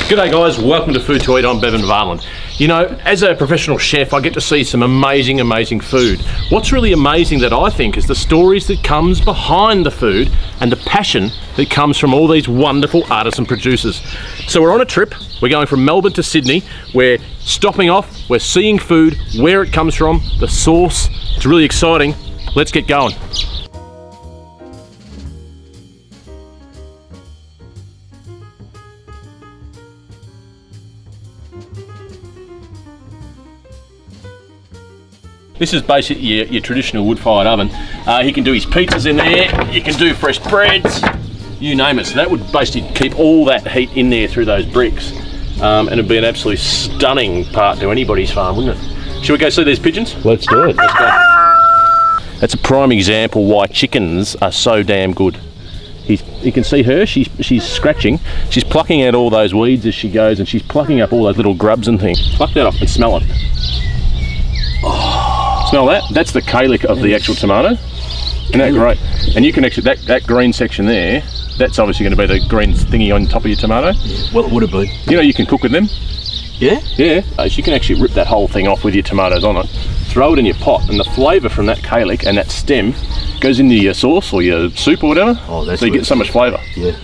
G'day guys, welcome to Food to Eat. I'm Bevan Vahland. You know, as a professional chef, I get to see some amazing food. What's really amazing that I think is the stories that comes behind the food and the passion that comes from all these wonderful artisan producers. So we're on a trip, we're going from Melbourne to Sydney, we're stopping off, we're seeing food, where it comes from, the source. It's really exciting. Let's get going. This is basically your traditional wood-fired oven. He can do his pizzas in there, you can do fresh breads, you name it. So that would basically keep all that heat in there through those bricks. And it'd be an absolutely stunning part to anybody's farm, wouldn't it? Shall we go see these pigeons? Let's do it, let's go. That's a prime example why chickens are so damn good. You can see her, she's scratching, she's plucking out all those weeds as she goes, and she's plucking up all those little grubs and things. Pluck that off and smell it. Oh. Smell that? That's the calyx of the actual tomato. Isn't that great? And you can actually, that green section there, that's obviously going to be the green thingy on top of your tomato. Well, it would have been. You know, you can cook with them. Yeah? Yeah. So you can actually rip that whole thing off with your tomatoes on it, throw it in your pot, and the flavour from that calyx and that stem goes into your sauce or your soup or whatever. Oh, that's so you get so much flavour. Yeah.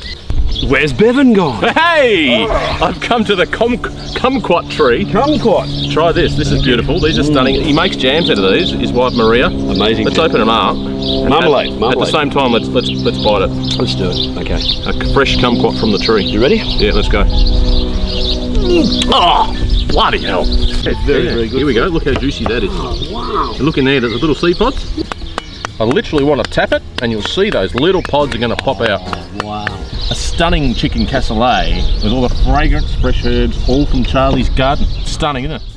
Where's Bevan gone? Hey! I've come to the kumquat tree. Kumquat. Try this. This is beautiful. These are stunning. He makes jams out of these. His wife Maria. Amazing. Let's open them up. Marmalade. At the same time, let's bite it. Let's do it. Okay. A fresh kumquat from the tree. You ready? Yeah. Let's go. Oh, bloody hell! It's very good. Here we go. Look how juicy that is. Oh, wow. And look in there. The little seed pods. I literally want to tap it, and you'll see those little pods are going to pop out. Oh, wow. A stunning chicken casserole with all the fragrance, fresh herbs, all from Charlie's garden. Stunning, isn't it?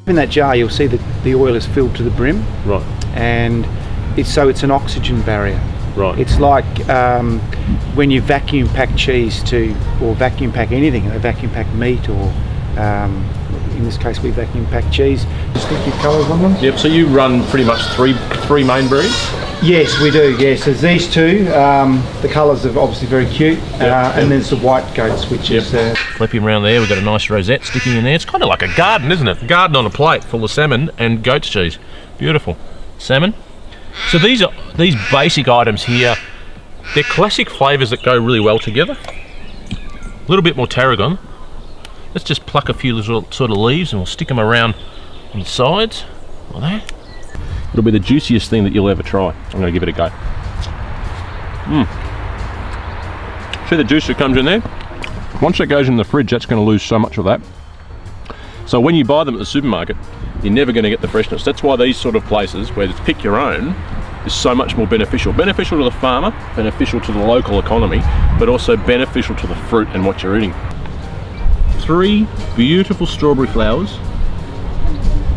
In that jar, you'll see that the oil is filled to the brim. Right. And it's an oxygen barrier. Right. It's like when you vacuum pack cheese or vacuum pack anything, vacuum pack meat or in this case we vacuum pack cheese. Distinctive colours on them. Yep, so you run pretty much three main breeds? Yes, we do, yes. There's these two, the colours are obviously very cute, and then there's the white goats, which is... Flip him around there, we've got a nice rosette sticking in there. It's kind of like a garden, isn't it? A garden on a plate full of salmon and goat's cheese. Beautiful. Salmon. So these basic items here, they're classic flavours that go really well together. A little bit more tarragon. Let's just pluck a few little sort of leaves and we'll stick them around on the sides, like that. It'll be the juiciest thing that you'll ever try. I'm going to give it a go. See the juice that comes in there? Once that goes in the fridge, that's going to lose so much of that. So when you buy them at the supermarket, you're never going to get the freshness. That's why these sort of places, where it's pick your own, is so much more beneficial. Beneficial to the farmer, beneficial to the local economy, but also beneficial to the fruit and what you're eating. 3 beautiful strawberry flowers,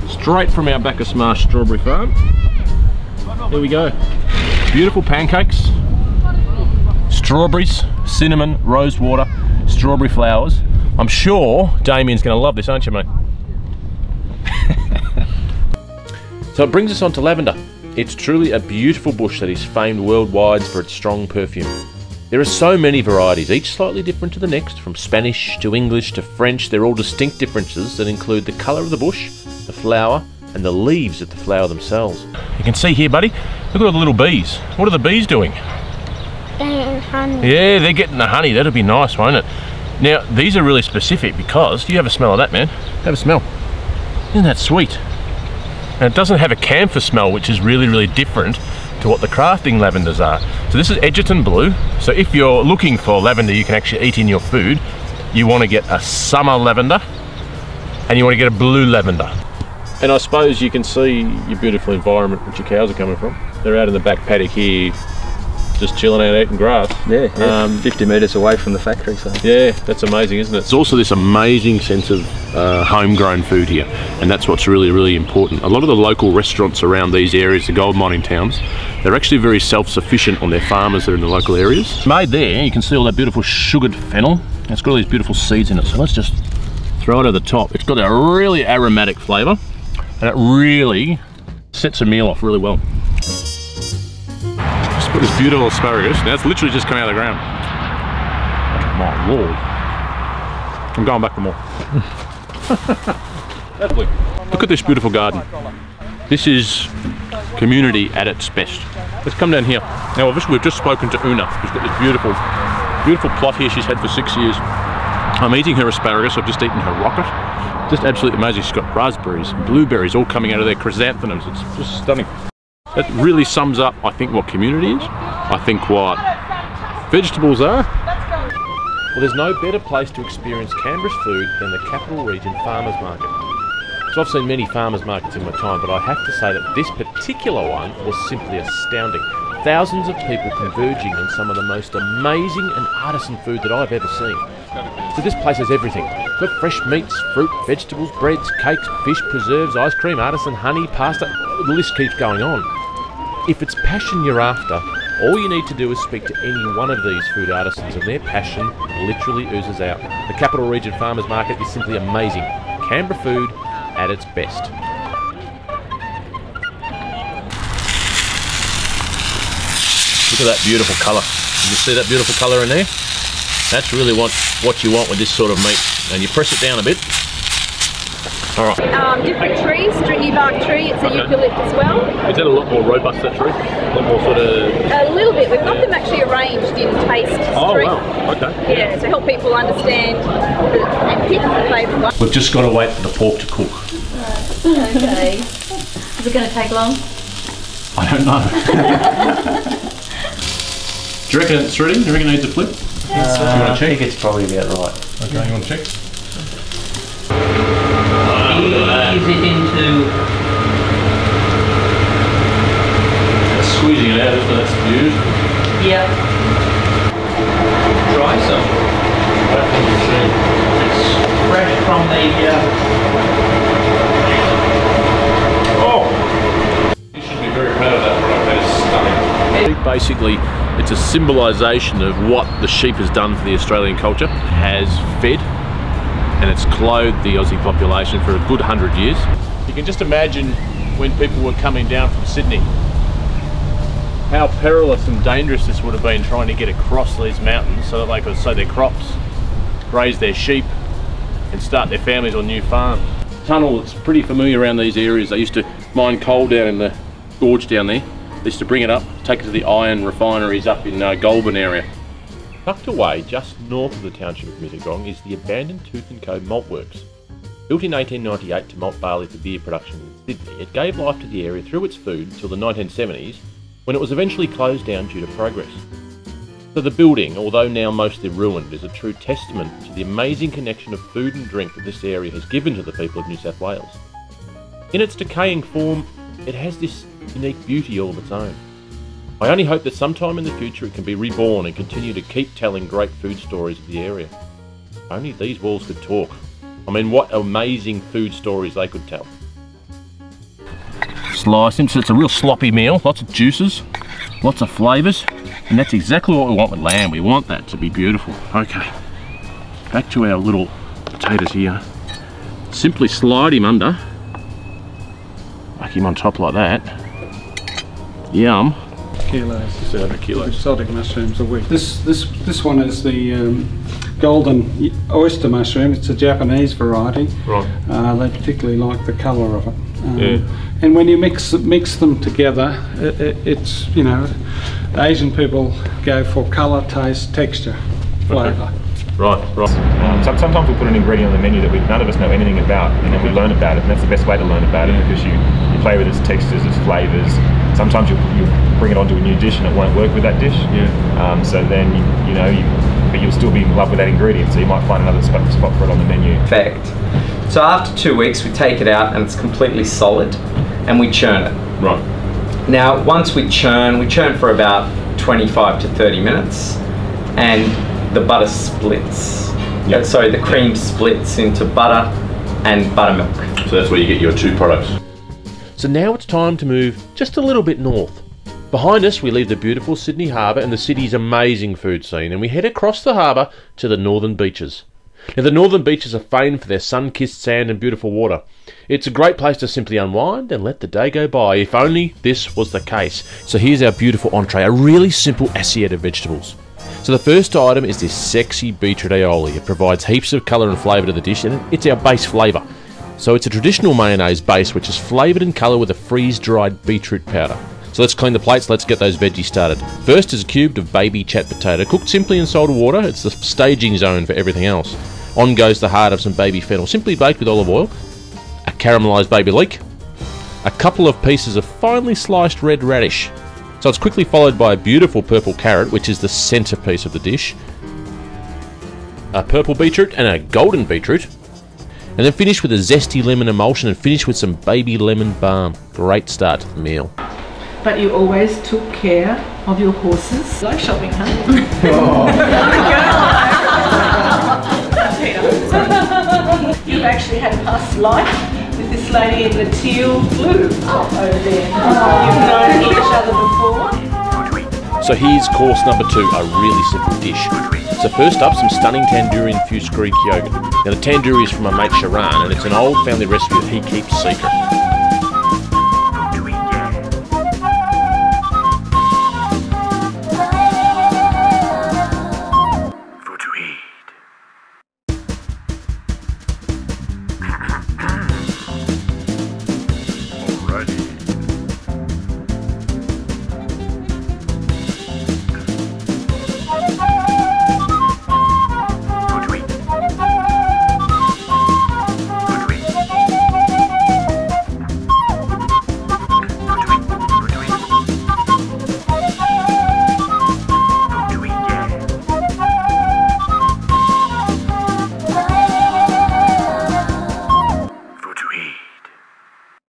straight from our Bacchus Marsh strawberry farm. There we go. Beautiful pancakes, strawberries, cinnamon, rose water, strawberry flowers. I'm sure Damien's going to love this, aren't you, mate? So it brings us on to lavender. It's truly a beautiful bush that is famed worldwide for its strong perfume. There are so many varieties, each slightly different to the next, from Spanish to English to French. They're all distinct differences that include the colour of the bush, the flower, and the leaves of the flower themselves. You can see here, buddy, look at all the little bees. What are the bees doing? Getting honey. Yeah, they're getting the honey. That'll be nice, won't it? Now, these are really specific because, you have a smell of that, man. Have a smell. Isn't that sweet? And it doesn't have a camphor smell, which is really different to what the crafting lavenders are. So this is Edgerton Blue. So if you're looking for lavender you can actually eat in your food, you want to get a summer lavender and you want to get a blue lavender. And I suppose you can see your beautiful environment which your cows are coming from. They're out in the back paddock here, just chilling out eating grass. Yeah, 50 metres away from the factory. So yeah, that's amazing, isn't it? There's also this amazing sense of homegrown food here, and that's what's really important. A lot of the local restaurants around these areas, the gold mining towns, they're actually very self-sufficient on their farmers that are in the local areas. Made there, you can see all that beautiful sugared fennel. It's got all these beautiful seeds in it, so let's just throw it over the top. It's got a really aromatic flavour, and it really sets a meal off really well. Look at this beautiful asparagus. Now it's literally just coming out of the ground. My lord. I'm going back for more. Look at this beautiful garden. This is community at its best. Let's come down here. Now obviously we've just spoken to Una, who's got this beautiful plot here she's had for 6 years. I'm eating her asparagus, I've just eaten her rocket. Just absolutely amazing. She's got raspberries, blueberries all coming out of their chrysanthemums. It's just stunning. That really sums up, I think, what community is. I think what vegetables are. Well, there's no better place to experience Canberra's food than the Capital Region Farmers Market. So I've seen many farmers markets in my time, but I have to say that this particular one was simply astounding. Thousands of people converging on some of the most amazing and artisan food that I've ever seen. So this place has everything. Got fresh meats, fruit, vegetables, breads, cakes, fish, preserves, ice cream, artisan honey, pasta. The list keeps going on. If it's passion you're after, all you need to do is speak to any one of these food artisans and their passion literally oozes out. The Capital Region Farmers Market is simply amazing. Canberra food at its best. Look at that beautiful colour. Can you see that beautiful colour in there? That's really what you want with this sort of meat. And you press it down a bit. All right. Different trees, stringy bark tree, it's a eucalypt as well. Is that a lot more robust, that tree? A lot more sort of... A little bit. We've got them actually arranged in taste street. Oh, wow. Okay. Yeah, to help people understand and pick the favourite one. We've just got to wait for the pork to cook. Okay. Is it going to take long? I don't know. Do you reckon it's ready? Do you reckon it needs a flip? I think it's probably about right. Okay, you want to check? Ease it into... Squeezing it out, isn't it? That's beautiful. Yeah. Try some. It's fresh from the... Oh! You should be very proud of that product. That is stunning. Basically, it's a symbolisation of what the sheep has done for the Australian culture. It has fed and it's clothed the Aussie population for a good 100 years. You can just imagine when people were coming down from Sydney, how perilous and dangerous this would have been trying to get across these mountains so that they could sow their crops, graze their sheep and start their families on new farms. Tunnel that's pretty familiar around these areas. They used to mine coal down in the gorge down there. They used to bring it up, take it to the iron refineries up in Goulburn area. Tucked away just north of the township of Mittagong is the abandoned Tooth & Co malt works. Built in 1898 to malt barley for beer production in Sydney, it gave life to the area through its food until the 1970s, when it was eventually closed down due to progress. So the building, although now mostly ruined, is a true testament to the amazing connection of food and drink that this area has given to the people of New South Wales. In its decaying form, it has this unique beauty all of its own. I only hope that sometime in the future it can be reborn and continue to keep telling great food stories of the area. Only these walls could talk. I mean, what amazing food stories they could tell. Slice them, so it's a real sloppy meal, lots of juices, lots of flavours, and that's exactly what we want with lamb. We want that to be beautiful. Okay, back to our little potatoes here. Simply slide him under, whack him on top like that. Yum. Kilos. 700 kilos. Exotic mushrooms a week. This one is the golden oyster mushroom. It's a Japanese variety. Right. They particularly like the colour of it. And when you mix them together, it's, you know, Asian people go for colour, taste, texture, flavour. Right. Sometimes we'll put an ingredient on the menu that none of us know anything about, and then we learn about it, and that's the best way to learn about it, because you play with its textures, its flavours. Sometimes you bring it onto a new dish and it won't work with that dish. Yeah. So then but you'll still be in love with that ingredient, so you might find another spot for it on the menu. Perfect. So after 2 weeks, we take it out and it's completely solid, and we churn it. Right. Now, once we churn for about 25 to 30 minutes, and the butter splits. Yep. Sorry, the cream splits into butter and buttermilk. So that's where you get your two products. So now it's time to move just a little bit north. Behind us we leave the beautiful Sydney Harbour and the city's amazing food scene, and we head across the harbour to the northern beaches. Now, the northern beaches are famed for their sun-kissed sand and beautiful water. It's a great place to simply unwind and let the day go by, if only this was the case. So here's our beautiful entree, a really simple assiette of vegetables. So the first item is this sexy beetroot aioli. It provides heaps of colour and flavour to the dish, and it's our base flavour. So it's a traditional mayonnaise base which is flavoured in colour with a freeze-dried beetroot powder. So let's clean the plates, let's get those veggies started. First is a cube of baby chat potato, cooked simply in salted water. It's the staging zone for everything else. On goes the heart of some baby fennel, simply baked with olive oil, a caramelised baby leek, a couple of pieces of finely sliced red radish. So it's quickly followed by a beautiful purple carrot, which is the centrepiece of the dish, a purple beetroot and a golden beetroot, and then finish with a zesty lemon emulsion and finish with some baby lemon balm. Great start to the meal. But you always took care of your horses. You like shopping, huh? You've actually had a past life with this lady in the teal blue over there. You've known each other before. So here's course number 2, a really simple dish. So first up, some stunning tandoori infused Greek yogurt. Now the tandoori is from my mate Sharan, and it's an old family recipe that he keeps secret.